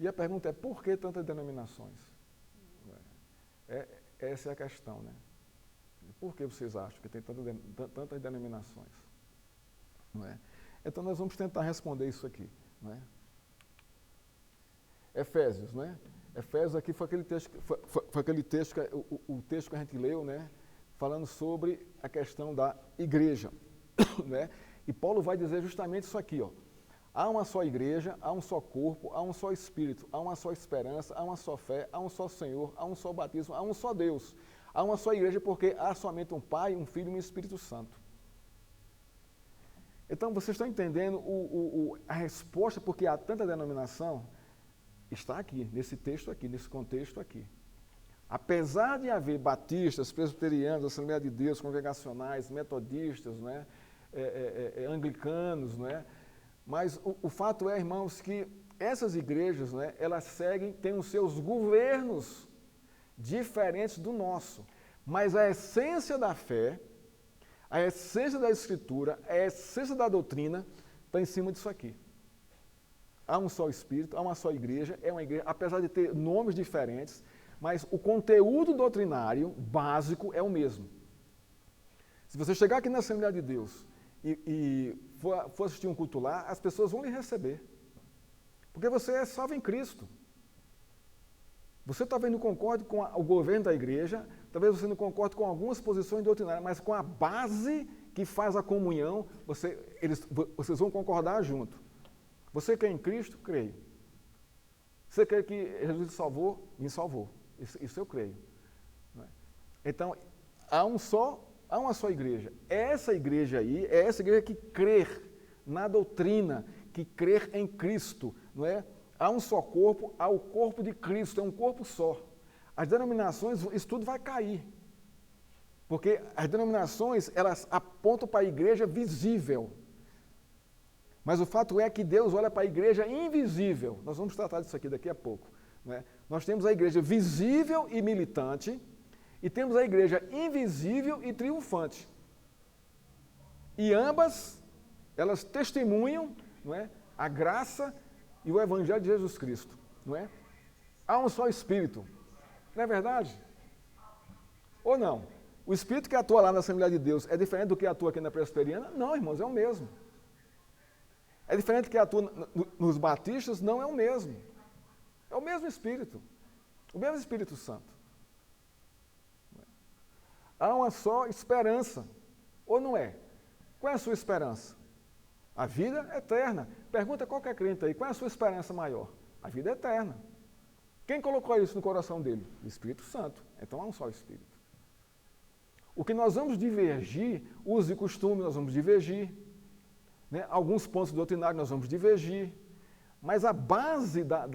E a pergunta é, por que tantas denominações? Não é? Essa é a questão, né? Por que vocês acham que tem tantas denominações? Não é? Então nós vamos tentar responder isso aqui. Não é? Efésios, né? Efésios aqui foi aquele texto, o texto que a gente leu, né? Falando sobre a questão da igreja, né? E Paulo vai dizer justamente isso aqui, ó. Há uma só igreja, há um só corpo, há um só Espírito, há uma só esperança, há uma só fé, há um só Senhor, há um só batismo, há um só Deus. Há uma só igreja porque há somente um Pai, um Filho e um Espírito Santo. Então, vocês estão entendendo a resposta porque há tanta denominação? Está aqui, nesse texto aqui, nesse contexto aqui. Apesar de haver batistas, presbiterianos, Assembleia de Deus, congregacionais, metodistas, né, anglicanos, né, mas o fato é, irmãos, que essas igrejas, né, elas têm os seus governos diferentes do nosso, mas a essência da fé, a essência da Escritura, a essência da doutrina está em cima disso aqui. Há um só Espírito, há uma só igreja, é uma igreja, apesar de ter nomes diferentes, mas o conteúdo doutrinário básico é o mesmo. Se você chegar aqui na Assembleia de Deus e for assistir um culto lá, as pessoas vão lhe receber. Porque você é salvo em Cristo. Você talvez não concorde com o governo da igreja, talvez você não concorde com algumas posições doutrinárias, mas com a base que faz a comunhão, vocês vão concordar junto. Você crê em Cristo? Creio. Você crê que Jesus te salvou? Me salvou. Isso eu creio. Então, há uma só igreja. Essa igreja aí é essa igreja que crê na doutrina, que crê em Cristo, não é? Há um só corpo, há o corpo de Cristo, é um corpo só. As denominações, isso tudo vai cair. Porque as denominações, elas apontam para a igreja visível. Mas o fato é que Deus olha para a igreja invisível. Nós vamos tratar disso aqui daqui a pouco. Né? Nós temos a igreja visível e militante, e temos a igreja invisível e triunfante. E ambas, elas testemunham, não é, a graça e o evangelho de Jesus Cristo. Não é? Há um só Espírito. Não é verdade? Ou não? O Espírito que atua lá na Assembleia de Deus é diferente do que atua aqui na Presbiteriana? Não, irmãos, é o mesmo. É diferente do que atua nos batistas? Não é o mesmo. É o mesmo Espírito. O mesmo Espírito Santo. Há uma só esperança. Ou não é? Qual é a sua esperança? A vida eterna. Pergunta qualquer crente aí, qual é a sua esperança maior? A vida eterna. Quem colocou isso no coração dele? O Espírito Santo. Então há um só Espírito. O que nós vamos divergir, uso e costume, nós vamos divergir. Né? Alguns pontos doutrinários nós vamos divergir. Mas a base da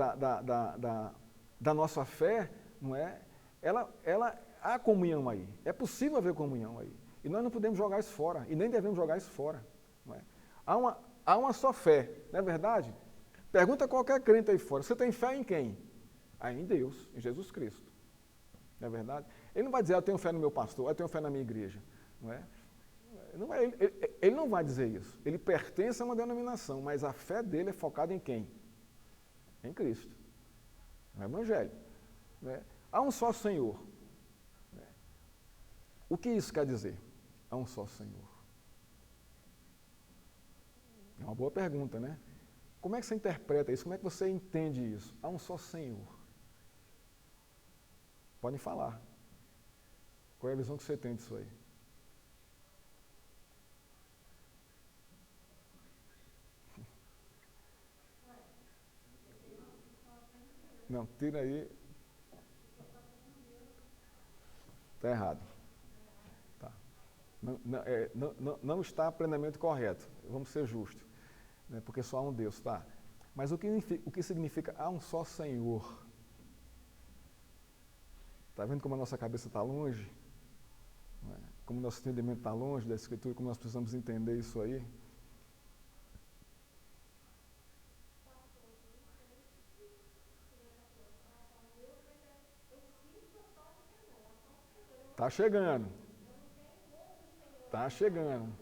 nossa fé, não é? Há comunhão aí. É possível haver comunhão aí. E nós não podemos jogar isso fora. E nem devemos jogar isso fora. Não é? Há uma só fé, não é verdade? Pergunta a qualquer crente aí fora. Você tem fé em quem? Em Deus, em Jesus Cristo. Não é verdade? Ele não vai dizer, eu tenho fé no meu pastor, eu tenho fé na minha igreja. Não é? Ele não vai dizer isso. Ele pertence a uma denominação, mas a fé dele é focada em quem? Em Cristo. No Evangelho. Né? Há um só Senhor. Né? O que isso quer dizer? Há um só Senhor. É uma boa pergunta, né? Como é que você interpreta isso? Como é que você entende isso? Há um só Senhor. Podem falar. Qual é a visão que você tem disso aí? Não, tira aí. Está errado. Tá. Não está plenamente correto. Vamos ser justos. Né? Porque só há um Deus, tá? Mas o que significa há um só Senhor? Está vendo como a nossa cabeça está longe? Não é? Como o nosso entendimento está longe da Escritura, como nós precisamos entender isso aí? Está chegando. Está chegando.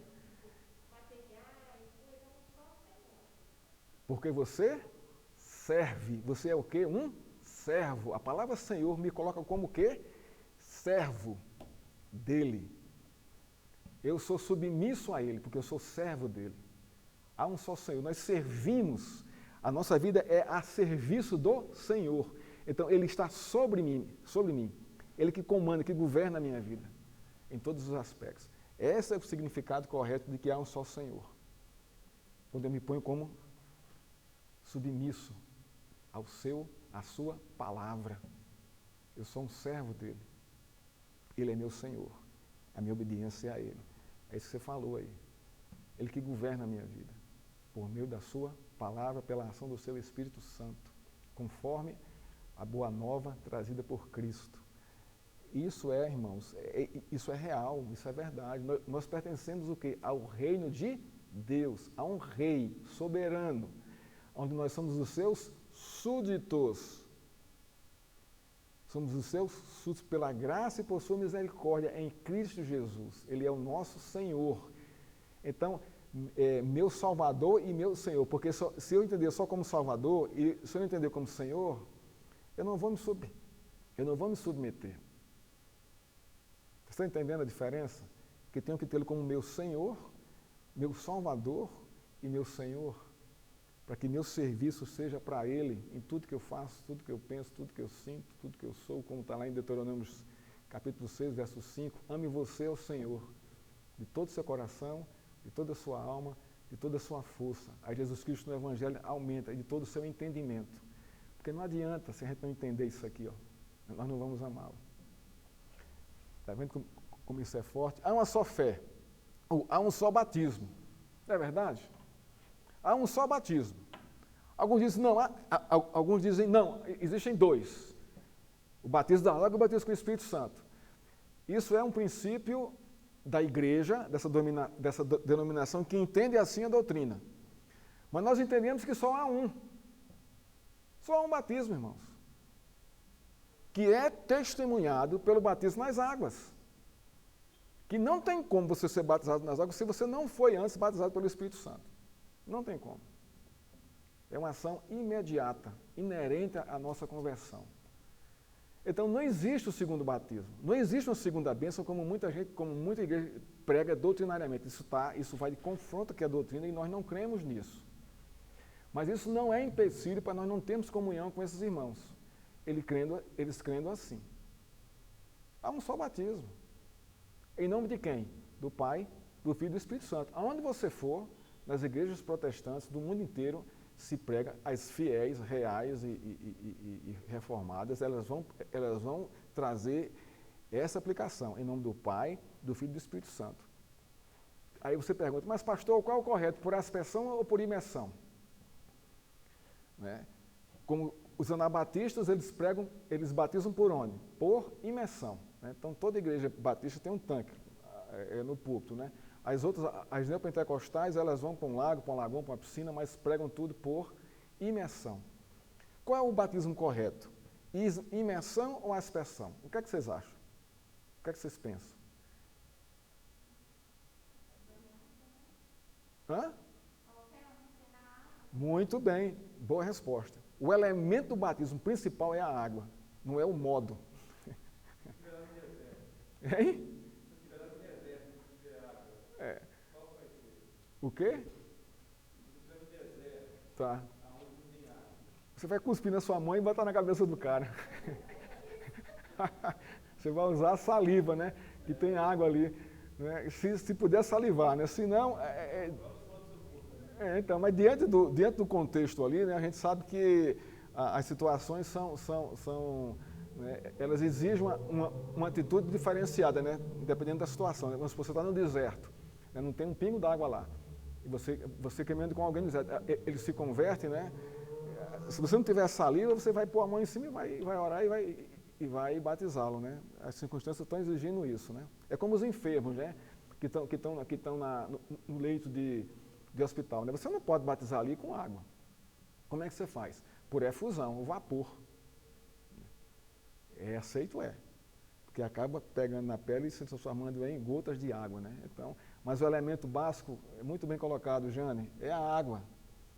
Porque você serve. Você é o quê? Um servo. A palavra Senhor me coloca como o quê? Servo dele. Eu sou submisso a ele, porque eu sou servo dele. Há um só Senhor. Nós servimos. A nossa vida é a serviço do Senhor. Então, ele está sobre mim. Ele que comanda, que governa a minha vida, em todos os aspectos. Esse é o significado correto de que há um só Senhor. Quando eu me ponho como submisso à sua palavra. Eu sou um servo dele. Ele é meu Senhor. A minha obediência é a ele. É isso que você falou aí. Ele que governa a minha vida. Por meio da sua palavra, pela ação do seu Espírito Santo. Conforme a boa nova trazida por Cristo. Isso é, irmãos, isso é real, isso é verdade. Nós pertencemos o quê? Ao reino de Deus, a um rei soberano, onde nós somos os seus súditos. Somos os seus súditos pela graça e por sua misericórdia em Cristo Jesus. Ele é o nosso Senhor. Então, meu Salvador e meu Senhor, porque se eu entender só como Salvador e se eu entender como Senhor, eu não vou me submeter. Você está entendendo a diferença? Que tenho que tê-lo como meu Senhor, meu Salvador e meu Senhor, para que meu serviço seja para Ele em tudo que eu faço, tudo que eu penso, tudo que eu sinto, tudo que eu sou, como está lá em Deuteronômio capítulo 6, verso 5. Ame você ao Senhor, de todo o seu coração, de toda a sua alma, de toda a sua força. A Jesus Cristo no Evangelho aumenta, e de todo o seu entendimento. Porque não adianta se a gente não entender isso aqui, ó, nós não vamos amá-lo. Está vendo como isso é forte? Há uma só fé, ou há um só batismo. Não é verdade? Há um só batismo. Alguns dizem, não, alguns dizem, não, existem dois. O batismo da água e o batismo com o Espírito Santo. Isso é um princípio da igreja, dessa denominação, que entende assim a doutrina. Mas nós entendemos que só há um. Só há um batismo, irmãos. Que é testemunhado pelo batismo nas águas. Que não tem como você ser batizado nas águas se você não foi antes batizado pelo Espírito Santo. Não tem como. É uma ação imediata, inerente à nossa conversão. Então não existe o segundo batismo. Não existe uma segunda bênção como muita igreja prega doutrinariamente. Isso vai de confronto com a doutrina e nós não cremos nisso. Mas isso não é empecilho para nós não termos comunhão com esses irmãos. Eles crendo assim. Há um só batismo. Em nome de quem? Do Pai, do Filho e do Espírito Santo. Aonde você for, nas igrejas protestantes do mundo inteiro, se prega, as fiéis, reais e reformadas, elas vão trazer essa aplicação, em nome do Pai, do Filho e do Espírito Santo. Aí você pergunta, mas pastor, qual é o correto? Por aspersão ou por imersão? Né? Como os anabatistas, eles batizam por onde? Por imersão. Né? Então, toda igreja batista tem um tanque no púlpito. Né? As neopentecostais, elas vão para um lago, para um lagoão, para uma piscina, mas pregam tudo por imersão. Qual é o batismo correto? Imersão ou aspersão? O que é que vocês acham? que é que vocês pensam? Hã? Muito bem, boa resposta. O elemento do batismo principal é a água, não é o modo. Hein? É. O quê? Tá. Você vai cuspir na sua mãe e botar na cabeça do cara. Você vai usar a saliva, né? Que tem água ali. Né? Se puder salivar, né? Se não, então, mas dentro do contexto ali, né, a gente sabe que as situações né, elas exigem uma atitude diferenciada, né, dependendo da situação. Né? Se você está no deserto, né, não tem um pingo d'água lá, e você caminhando com alguém no deserto, ele se converte, né? Se você não tiver saliva, você vai pôr a mão em cima e vai orar e vai batizá-lo, né? As circunstâncias estão exigindo isso, né? É como os enfermos, né? Que estão no leito de hospital, né? Você não pode batizar ali com água. Como é que você faz? Por efusão, o vapor. É aceito, porque acaba pegando na pele e se transformando em gotas de água, né? Então, mas o elemento básico, muito bem colocado, Jane, é a água.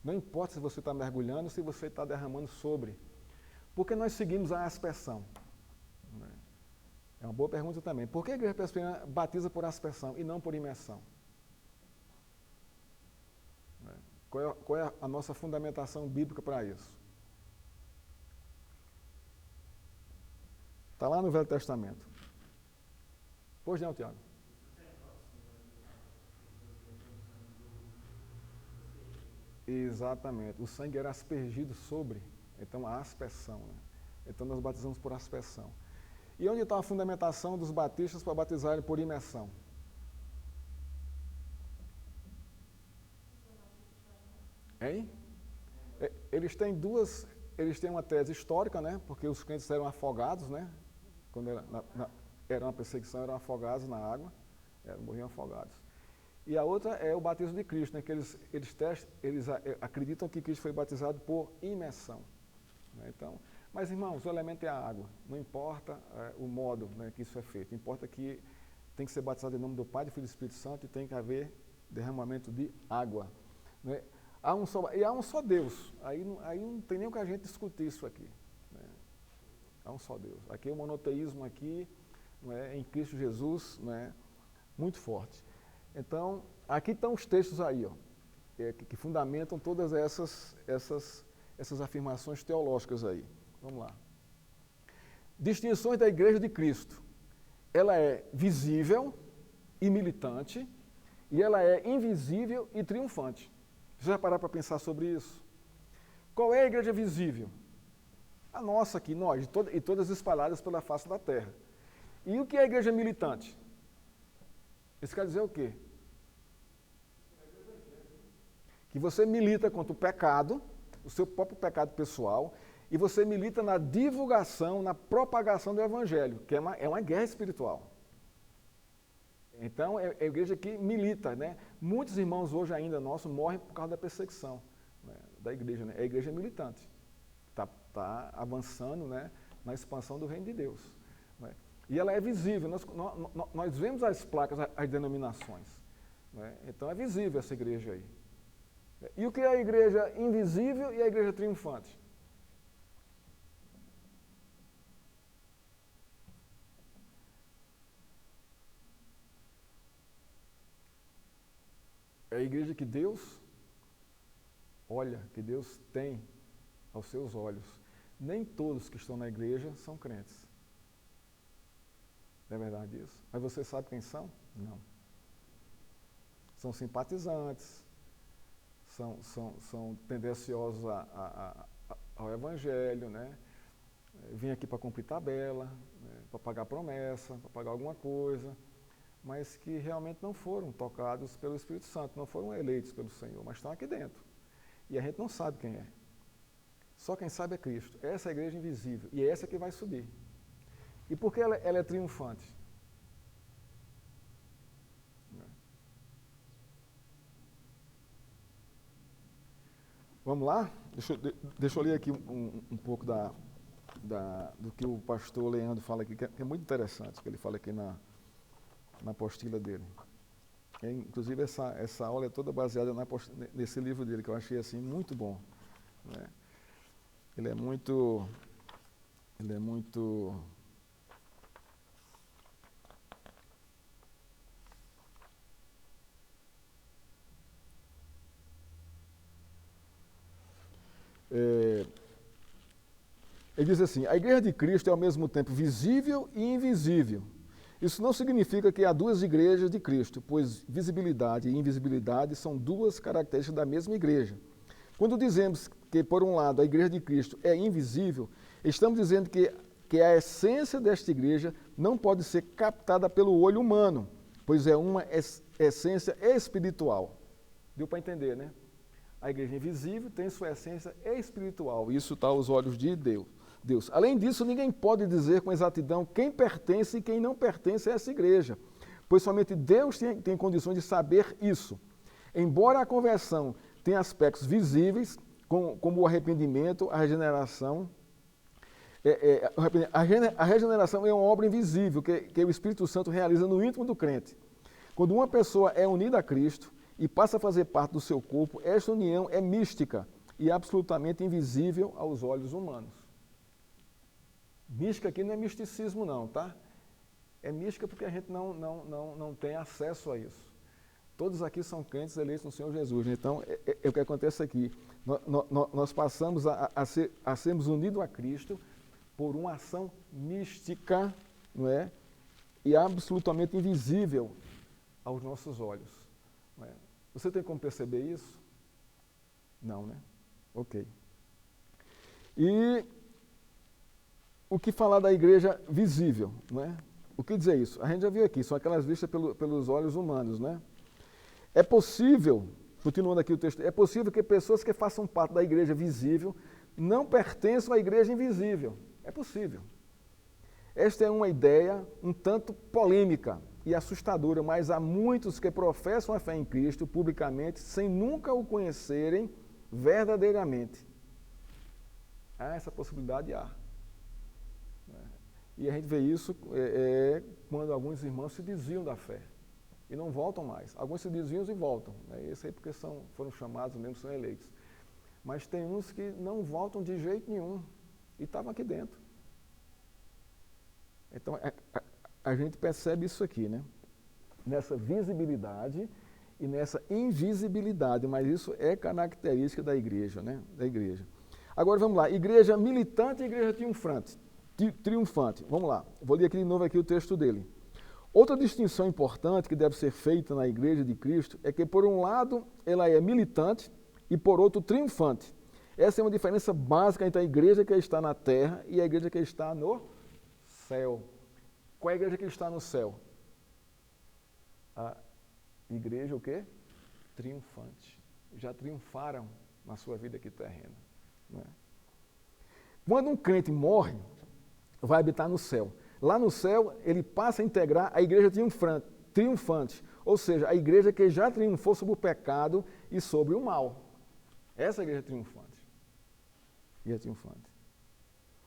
Não importa se você está mergulhando, se você está derramando sobre. Por que nós seguimos a aspersão? É uma boa pergunta também. Por que a Igreja Presbiteriana batiza por aspersão e não por imersão? Qual é a nossa fundamentação bíblica para isso? Está lá no Velho Testamento. Pois não, Tiago? Exatamente. O sangue era aspergido sobre, então a aspersão. Né? Então nós batizamos por aspersão. E onde está a fundamentação dos batistas para batizarem por imersão? Hein? Eles têm uma tese histórica, né? Porque os crentes eram afogados, né? Quando era uma perseguição, eram afogados na água, morriam afogados. E a outra é o batismo de Cristo, né? Que eles acreditam que Cristo foi batizado por imersão. Né? Então, mas, irmãos, o elemento é a água. Não importa o modo, né, que isso é feito. Importa que tem que ser batizado em nome do Pai, do Filho e do Espírito Santo e tem que haver derramamento de água. Né? Há um só Deus. Aí não tem nem o que a gente discutir isso aqui. Né? Há um só Deus. Aqui é o monoteísmo aqui, né, em Cristo Jesus, né, muito forte. Então, aqui estão os textos aí, ó, que fundamentam todas essas afirmações teológicas aí. Vamos lá. Distinções da Igreja de Cristo. Ela é visível e militante, e ela é invisível e triunfante. Você já parar para pensar sobre isso? Qual é a igreja visível? A nossa aqui, nós, e todas espalhadas pela face da terra. E o que é a igreja militante? Isso quer dizer o quê? Que você milita contra o pecado, o seu próprio pecado pessoal, e você milita na divulgação, na propagação do Evangelho, que é uma guerra espiritual. Então, é a igreja que milita, né? Muitos irmãos hoje ainda nossos morrem por causa da perseguição, né, da igreja, né? É a igreja militante. Está avançando, né, na expansão do reino de Deus. Né? E ela é visível, nós vemos as placas, as denominações. Né? Então, é visível essa igreja aí. E o que é a igreja invisível e a igreja triunfante? É a igreja que Deus olha, que Deus tem aos seus olhos. Nem todos que estão na igreja são crentes. Não é verdade isso? Mas você sabe quem são? Não. São simpatizantes, são tendenciosos ao Evangelho, né? Vêm aqui para cumprir tabela, né? Para pagar promessa, para pagar alguma coisa, mas que realmente não foram tocados pelo Espírito Santo, não foram eleitos pelo Senhor, mas estão aqui dentro. E a gente não sabe quem é. Só quem sabe é Cristo. Essa é a igreja invisível, e é essa que vai subir. E por que ela é triunfante? Vamos lá? Deixa eu ler aqui um pouco do que o pastor Leandro fala aqui, que é muito interessante, que ele fala aqui na apostila dele. Inclusive, essa aula é toda baseada nesse livro dele, que eu achei assim, muito bom. Né? Ele é muito ele diz assim: a Igreja de Cristo é ao mesmo tempo visível e invisível. Isso não significa que há duas igrejas de Cristo, pois visibilidade e invisibilidade são duas características da mesma igreja. Quando dizemos que, por um lado, a Igreja de Cristo é invisível, estamos dizendo que a essência desta igreja não pode ser captada pelo olho humano, pois é uma essência espiritual. Deu para entender, né? A igreja invisível tem sua essência espiritual. Isso está aos olhos de Deus. Além disso, ninguém pode dizer com exatidão quem pertence e quem não pertence a essa igreja, pois somente Deus tem condições de saber isso. Embora a conversão tenha aspectos visíveis, como o arrependimento, a regeneração, a regeneração é uma obra invisível que o Espírito Santo realiza no íntimo do crente. Quando uma pessoa é unida a Cristo e passa a fazer parte do seu corpo, esta união é mística e absolutamente invisível aos olhos humanos. Mística aqui não é misticismo não, tá? É mística porque a gente não tem acesso a isso. Todos aqui são crentes eleitos no Senhor Jesus. Então, é o que acontece aqui. Nós passamos a sermos unidos a Cristo por uma ação mística, não é? E absolutamente invisível aos nossos olhos. Não é? Você tem como perceber isso? Não, né? Ok. E o que falar da igreja visível, não é? O que dizer isso? A gente já viu aqui, são aquelas vistas pelos olhos humanos, né? É possível, continuando aqui o texto, é possível que pessoas que façam parte da igreja visível não pertençam à igreja invisível. É possível. Esta é uma ideia um tanto polêmica e assustadora, mas há muitos que professam a fé em Cristo publicamente sem nunca o conhecerem verdadeiramente. Há essa possibilidade, há. E a gente vê isso quando alguns irmãos se desviam da fé e não voltam mais. Alguns se desviam e voltam. Isso aí porque foram chamados mesmo, são eleitos. Mas tem uns que não voltam de jeito nenhum e estavam aqui dentro. Então, a gente percebe isso aqui, né? Nessa visibilidade e nessa invisibilidade, mas isso é característica da igreja, né? Da igreja. Agora vamos lá, igreja militante e igreja triunfante. Vamos lá, vou ler aqui de novo aqui o texto dele. Outra distinção importante que deve ser feita na igreja de Cristo é que, por um lado, ela é militante e, por outro, triunfante. Essa é uma diferença básica entre a igreja que está na terra e a igreja que está no céu. Qual é a igreja que está no céu? A igreja o quê? Triunfante. Já triunfaram na sua vida aqui terrena. Não é? Quando um crente morre, vai habitar no céu. Lá no céu, ele passa a integrar a igreja triunfante, ou seja, a igreja que já triunfou sobre o pecado e sobre o mal. Essa é a igreja triunfante. Igreja triunfante.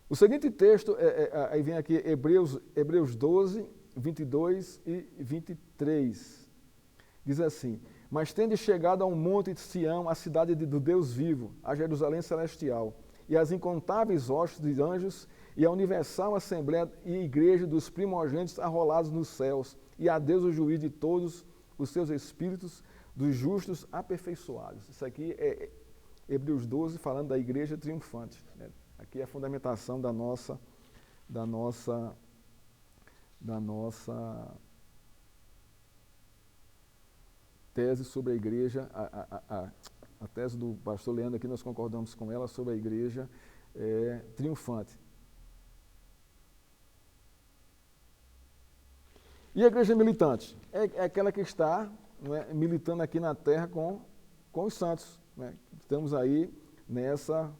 O seguinte texto, aí vem aqui Hebreus 12, 22 e 23. Diz assim: mas tende chegado ao monte de Sião, a cidade do Deus vivo, a Jerusalém celestial, e as incontáveis hostes de anjos, e a universal assembleia e igreja dos primogênitos arrolados nos céus, e a Deus o juiz de todos os seus espíritos, dos justos aperfeiçoados. Isso aqui é Hebreus 12, falando da igreja triunfante. Né? Aqui é a fundamentação da nossa tese sobre a igreja, a tese do pastor Leandro aqui, nós concordamos com ela sobre a igreja triunfante. E a igreja militante? É aquela que está, não é, militando aqui na terra com os santos. Né? Estamos aí nessa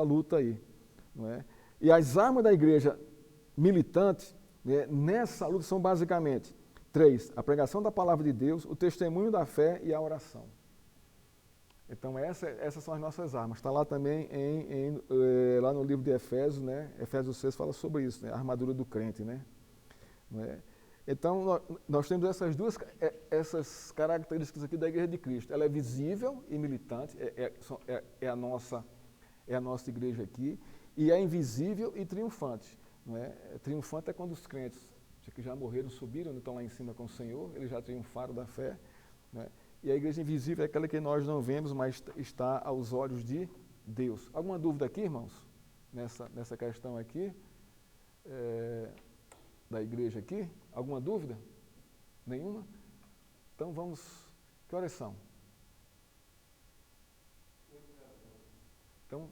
luta aí. Não é? E as armas da igreja militante, né, nessa luta são basicamente 3. A pregação da palavra de Deus, o testemunho da fé e a oração. Então, essas são as nossas armas. Está lá também, lá no livro de Efésios, né? Efésios 6 fala sobre isso, né? A armadura do crente, né? Não é? Então, nós temos essas características aqui da Igreja de Cristo. Ela é visível e militante, é a nossa igreja aqui, e é invisível e triunfante. Não é? Triunfante é quando os crentes que já morreram, subiram, estão lá em cima com o Senhor, eles já triunfaram da fé. Não é? E a igreja invisível é aquela que nós não vemos, mas está aos olhos de Deus. Alguma dúvida aqui, irmãos? Nessa questão aqui, da igreja aqui? Alguma dúvida? Nenhuma? Então vamos... Que horas são? Então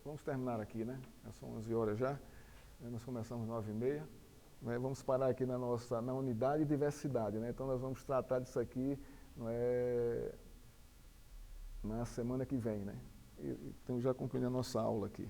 vamos terminar aqui, né? São 11 horas já. Nós começamos 9h30. Né? Vamos parar aqui na unidade e diversidade, né? Então nós vamos tratar disso aqui na semana que vem, né? Então já concluindo a nossa aula aqui.